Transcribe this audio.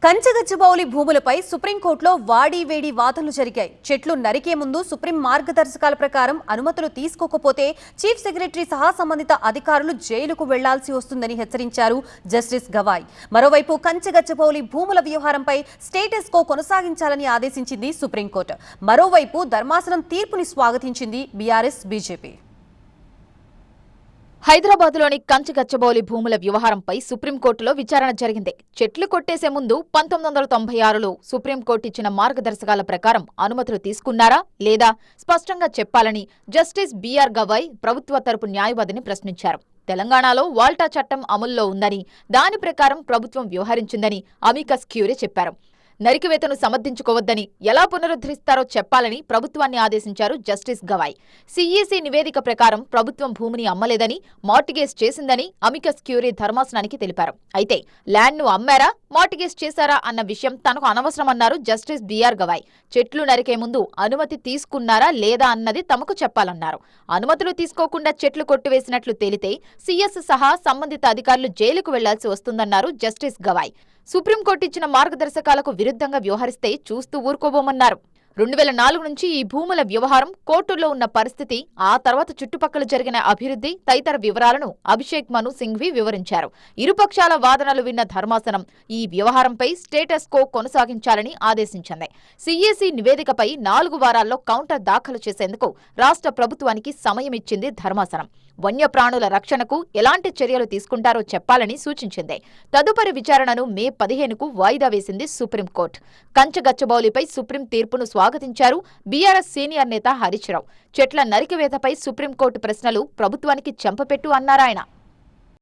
కంచగచ్చబౌలి భూములపై సుప్రీంకోర్టులో వాడీవేడి వాదనలు జరిగాయి. చెట్లు నరికే ముందు సుప్రీం మార్గదర్శకాల ప్రకారం అనుమతులు తీసుకోకపోతే చీఫ్ సెక్రటరీ సహా సంబంధిత అధికారులు జైలుకు వెళ్లాల్సి వస్తుందని హెచ్చరించారు జస్టిస్ గవాయ్. మరోవైపు కంచగచ్చబౌలి భూముల వ్యవహారంపై స్టేటస్ కో కొనసాగించాలని ఆదేశించింది సుప్రీంకోర్టు. మరోవైపు ధర్మాసనం తీర్పుని స్వాగతించింది బీఆర్ఎస్, బీజేపీ. హైదరాబాద్లోని కంచగచ్చబౌలి భూముల వ్యవహారంపై సుప్రీంకోర్టులో విచారణ జరిగింది. చెట్లు కొట్టేసే ముందు 1996లో సుప్రీంకోర్టు ఇచ్చిన మార్గదర్శకాల ప్రకారం అనుమతులు తీసుకున్నారా లేదా స్పష్టంగా చెప్పాలని జస్టిస్ బీఆర్ గవాయ్ ప్రభుత్వ తరపు న్యాయవాదిని ప్రశ్నించారు. తెలంగాణలో వాల్టా చట్టం అమల్లో ఉందని, దాని ప్రకారం ప్రభుత్వం వ్యవహరించిందని అమికస్ క్యూరీ చెప్పారు. నరికివేతను సమర్థించుకోవద్దని, ఎలా పునరుద్ధరిస్తారో చెప్పాలని ప్రభుత్వాన్ని ఆదేశించారు జస్టిస్ గవాయ్. సీఈసీ నివేదిక ప్రకారం ప్రభుత్వం భూమిని అమ్మలేదని, మార్టిగేజ్ చేసిందని అమికస్ క్యూరీ ధర్మాసనానికి తెలిపారు. అయితే ల్యాండ్ను అమ్మారా, మార్టిగేజ్ చేశారా అన్న విషయం తనకు అనవసరమన్నారు జస్టిస్ బీఆర్ గవాయ్. చెట్లు నరికే ముందు అనుమతి తీసుకున్నారా లేదా అన్నది తమకు చెప్పాలన్నారు. అనుమతులు తీసుకోకుండా చెట్లు కొట్టివేసినట్లు తేలితే సీఎస్ సహా సంబంధిత అధికారులు జైలుకు వెళ్లాల్సి వస్తుందన్నారు జస్టిస్ గవాయ్. సుప్రీంకోర్టు ఇచ్చిన మార్గదర్శకాలకు విరుద్ధంగా వ్యవహరిస్తే చూస్తూ ఊరుకోబోమన్నారు. 2004 నుంచి ఈ భూముల వ్యవహారం కోర్టుల్లో ఉన్న పరిస్థితి, ఆ తర్వాత చుట్టుపక్కల జరిగిన అభివృద్ధి తదితర వివరాలను అభిషేక్ మను సింఘ్వి వివరించారు. ఇరుపక్షాల వాదనలు విన్న ధర్మాసనం ఈ వ్యవహారంపై స్టేటస్ కో కొనసాగించాలని ఆదేశించింది. సీఈసీ నివేదికపై 4 వారాల్లో కౌంటర్ దాఖలు చేసేందుకు రాష్ట్ర ప్రభుత్వానికి సమయం ఇచ్చింది ధర్మాసనం. వన్యప్రాణుల రక్షణకు ఎలాంటి చర్యలు తీసుకుంటారో చెప్పాలని సూచించింది. తదుపరి విచారణను మే 15కు వాయిదా వేసింది సుప్రీంకోర్టు. కంచగచ్చబౌలిపై సుప్రీం తీర్పును స్వాగతించారు బీఆర్ఎస్ సీనియర్ నేత హరీష్ రావు. చెట్ల నరికివేతపై సుప్రీంకోర్టు ప్రశ్నలు ప్రభుత్వానికి చెంపపెట్టు అన్నారాయన.